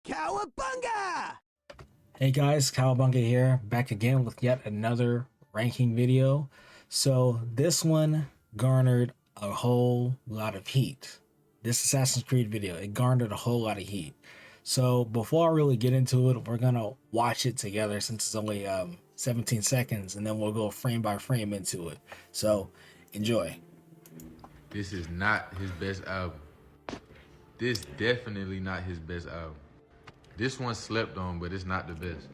Cowabunga! Hey guys, Cowabunga here, back again with yet another ranking video. So this one garnered a whole lot of heat. This Assassin's Creed video, it garnered a whole lot of heat. So before I really get into it, we're gonna watch it together since it's only 17 seconds, and then we'll go frame by frame into it. So enjoy. This is not his best album. This definitely not his best album. This one slept on, but it's not the best.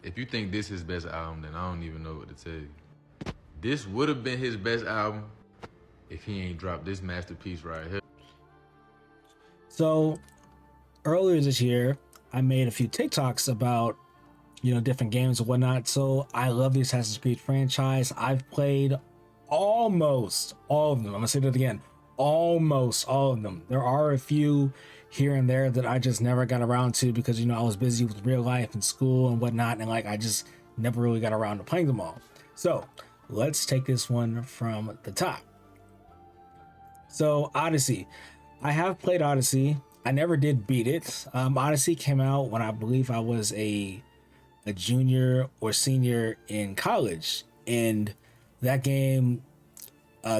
If you think this is his best album, then I don't even know what to tell you. This would have been his best album if he ain't dropped this masterpiece right here. So earlier this year, I made a few TikToks about different games and whatnot. So I love the Assassin's Creed franchise. I've played almost all of them. I'm gonna say that again, almost all of them. There are a few here and there that I just never got around to because I was busy with real life and school and whatnot, and I just never really got around to playing them all. So let's take this one from the top. So Odyssey, I have played Odyssey. I never did beat it. Odyssey came out when I believe I was a junior or senior in college, and that game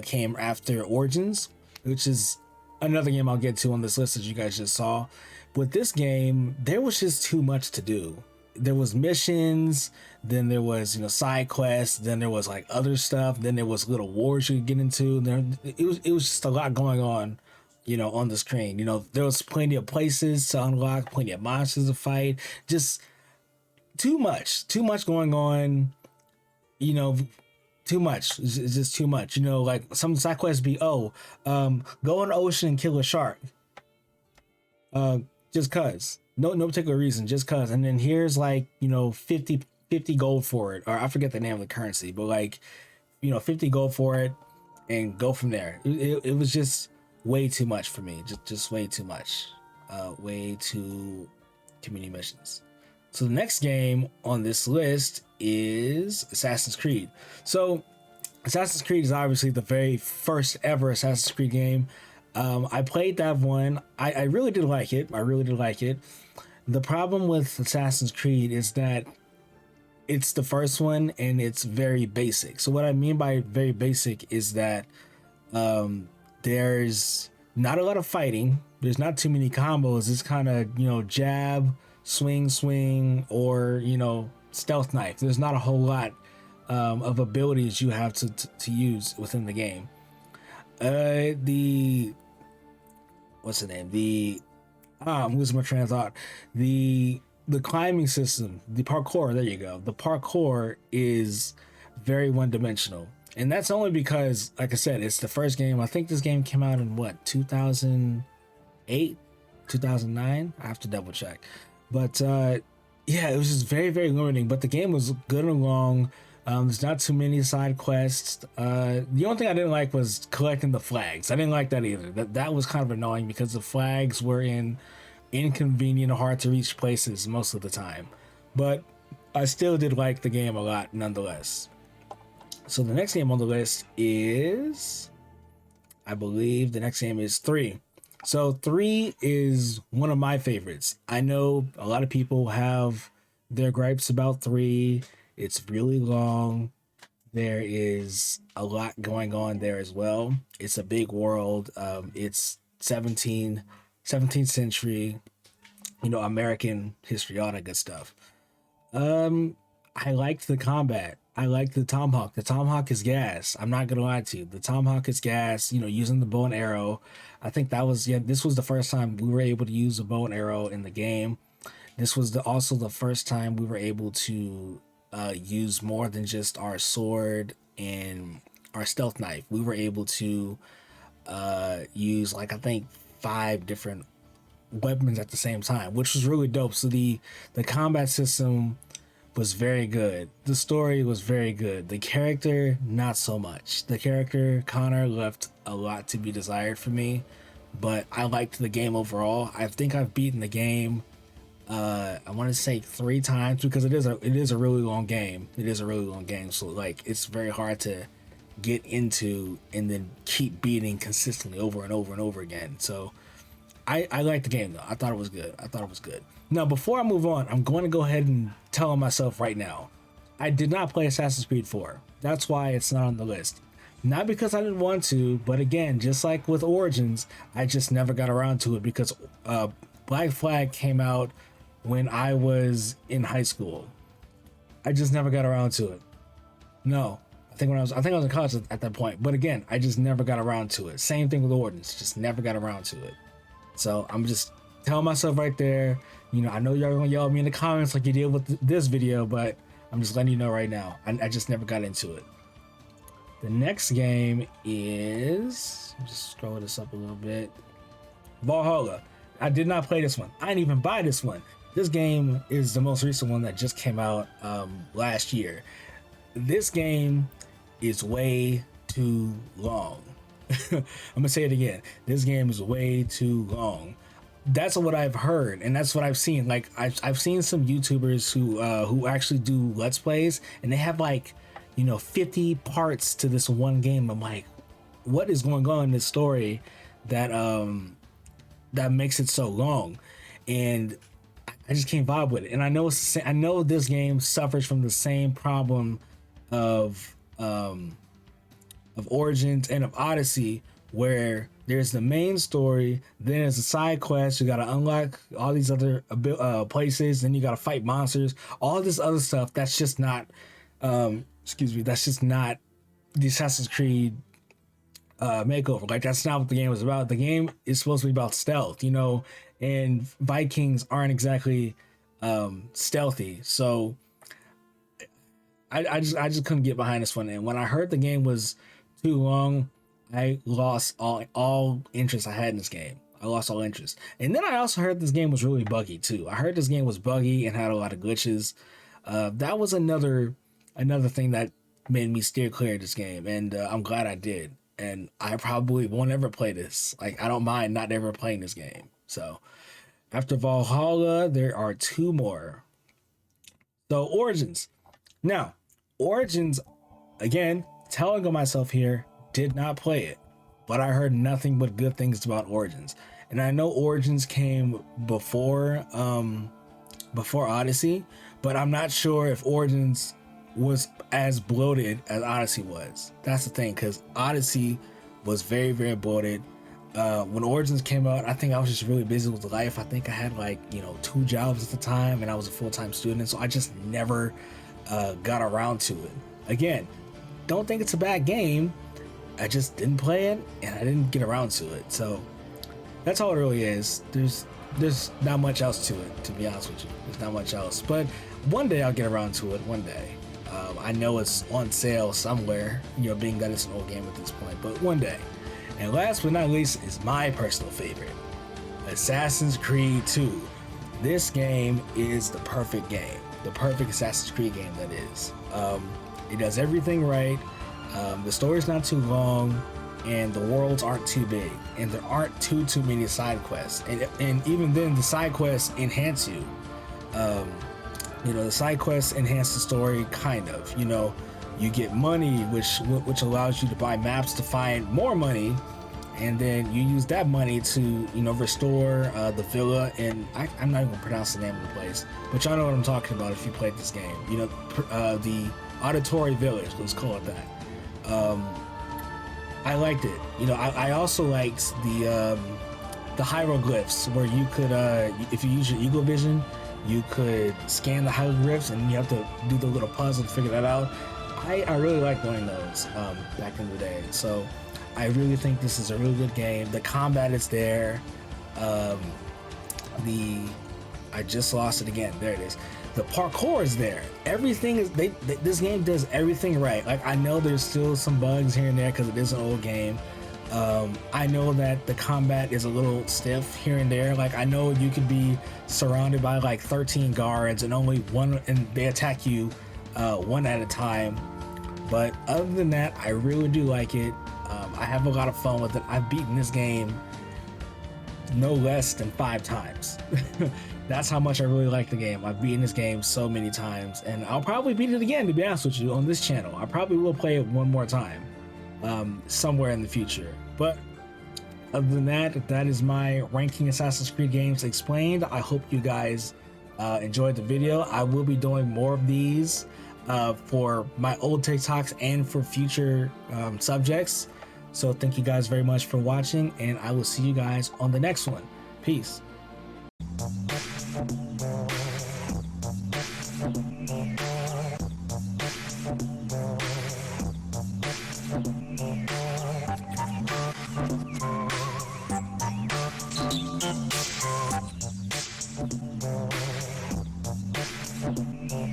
came after Origins, which is another game I'll get to on this list that you guys just saw. With this game, there was just too much to do. There was missions, then there was side quests, then there was other stuff, then there was little wars you could get into. It was just a lot going on, on the screen. There was plenty of places to unlock, plenty of monsters to fight, just too much going on. Too much. It's just too much. Some side quests be, go in the ocean and kill a shark. Just cause. No particular reason, just cause. And then here's 50 gold for it. Or I forget the name of the currency, but 50 gold for it and go from there. It was just way too much for me. Just way too much. Way too community missions. So the next game on this list is Assassin's Creed. So Assassin's Creed is obviously the very first ever Assassin's Creed game. I played that one. I really did like it. The problem with Assassin's Creed is that it's the first one and it's very basic. So what I mean by very basic is that there's not a lot of fighting. There's not too many combos. It's kind of, jab, swing, or stealth knife. There's not a whole lot of abilities you have to use within the game. What's the name? I'm losing my train of thought. The climbing system, the parkour. There you go. The parkour is very one-dimensional, and that's only because, like I said, it's the first game. I think this game came out in 2008, 2009. I have to double check. But yeah, it was just very, very limiting. But the game was good and long. There's not too many side quests. The only thing I didn't like was collecting the flags. I didn't like that either. That was kind of annoying because the flags were in inconvenient, hard to reach places most of the time. But I still did like the game a lot nonetheless. So the next game on the list is, I believe the next game is 3. So 3 is one of my favorites. I know a lot of people have their gripes about 3. It's really long. There is a lot going on there as well. It's a big world. It's 17th century, American history, all that good stuff. I liked the combat. I liked the tomahawk. The tomahawk is gas. I'm not gonna lie to you. The tomahawk is gas. Using the bow and arrow. I think this was the first time we were able to use a bow and arrow in the game. This was also the first time we were able to use more than just our sword and our stealth knife. We were able to use I think 5 different weapons at the same time, which was really dope. So the combat system was very good. The story was very good. The character, not so much. The character, Connor, left a lot to be desired for me, but I liked the game overall. I think I've beaten the game, I want to say 3 times because it is a really long game. So it's very hard to get into and then keep beating consistently over and over and over again. So I like the game though. I thought it was good. Now, before I move on, I'm going to go ahead and tell myself right now, I did not play Assassin's Creed 4. That's why it's not on the list. Not because I didn't want to, but again, just like with Origins, I just never got around to it because Black Flag came out when I was in high school. I just never got around to it. No, I think I was in college at that point. But again, I just never got around to it. Same thing with Origins, just never got around to it. So I'm just telling myself right there, you know, I know y'all gonna yell at me in the comments like you did with this video, but I'm just letting you know right now, I just never got into it. The next game is, just scroll this up a little bit, Valhalla. I did not play this one. I didn't even buy this one. This game is the most recent one that just came out last year. This game is way too long. I'm gonna say it again. This game is way too long. That's what I've heard, and that's what I've seen. Like I've seen some YouTubers who actually do Let's Plays, and they have like, you know, 50 parts to this one game. I'm like, what is going on in this story that that makes it so long? And I just can't vibe with it. And I know this game suffers from the same problem of Origins and of Odyssey, where there's the main story, then there's a side quest, you gotta unlock all these other places, then you gotta fight monsters, all this other stuff that's just not that's just not the Assassin's Creed makeover. Like, that's not what the game was about. The game is supposed to be about stealth, you know, and Vikings aren't exactly stealthy. So I just couldn't get behind this one. And when I heard the game was too long, I lost all interest I had in this game. I lost all interest. And then I also heard this game was really buggy too. I heard this game was buggy and had a lot of glitches. That was another thing that made me steer clear of this game, and I'm glad I did. And I probably won't ever play this. Like, I don't mind not ever playing this game. So after Valhalla, there are two more. So Origins. Now, Origins, again, telling on myself here, did not play it, but I heard nothing but good things about Origins. And I know Origins came before Odyssey, but I'm not sure if Origins was as bloated as Odyssey was. That's the thing, because Odyssey was very, very bloated. When Origins came out, I think I was just really busy with life. I think I had 2 jobs at the time, and I was a full-time student, so I just never got around to it. Again, don't think it's a bad game. I just didn't play it, and I didn't get around to it. So that's all it really is. There's not much else to it, to be honest with you. There's not much else. But one day I'll get around to it. One day. I know it's on sale somewhere, being that it's an old game at this point. But one day. And last but not least is my personal favorite, Assassin's Creed 2. This game is the perfect game. The perfect Assassin's Creed game, that is. It does everything right. The story's not too long, and the worlds aren't too big, and there aren't too many side quests. And even then, the side quests enhance you. The side quests enhance the story, kind of. You get money, which allows you to buy maps to find more money, and then you use that money to restore the villa. And I'm not even gonna pronounce the name of the place, but y'all know what I'm talking about if you played this game. The Auditory Village, let's call it that. I liked it. I also liked the hieroglyphs, where you could, if you use your eagle vision, you could scan the hieroglyphs, and you have to do the little puzzle to figure that out. I really like doing those back in the day. So I really think this is a really good game. The combat is there. I just lost it again. There it is. The parkour is there. Everything is this game does everything right. Like, I know there's still some bugs here and there because it is an old game. I know that the combat is a little stiff here and there. Like, I know you could be surrounded by 13 guards and only one, and they attack you one at a time. But other than that, I really do like it. I have a lot of fun with it. I've beaten this game no less than 5 times. That's how much I really like the game. I've beaten this game so many times, and I'll probably beat it again, to be honest with you, on this channel. I probably will play it one more time somewhere in the future. But other than that, that is my ranking Assassin's Creed games explained. I hope you guys enjoyed the video. I will be doing more of these for my old TikToks and for future subjects. So thank you guys very much for watching, and I will see you guys on the next one. Peace.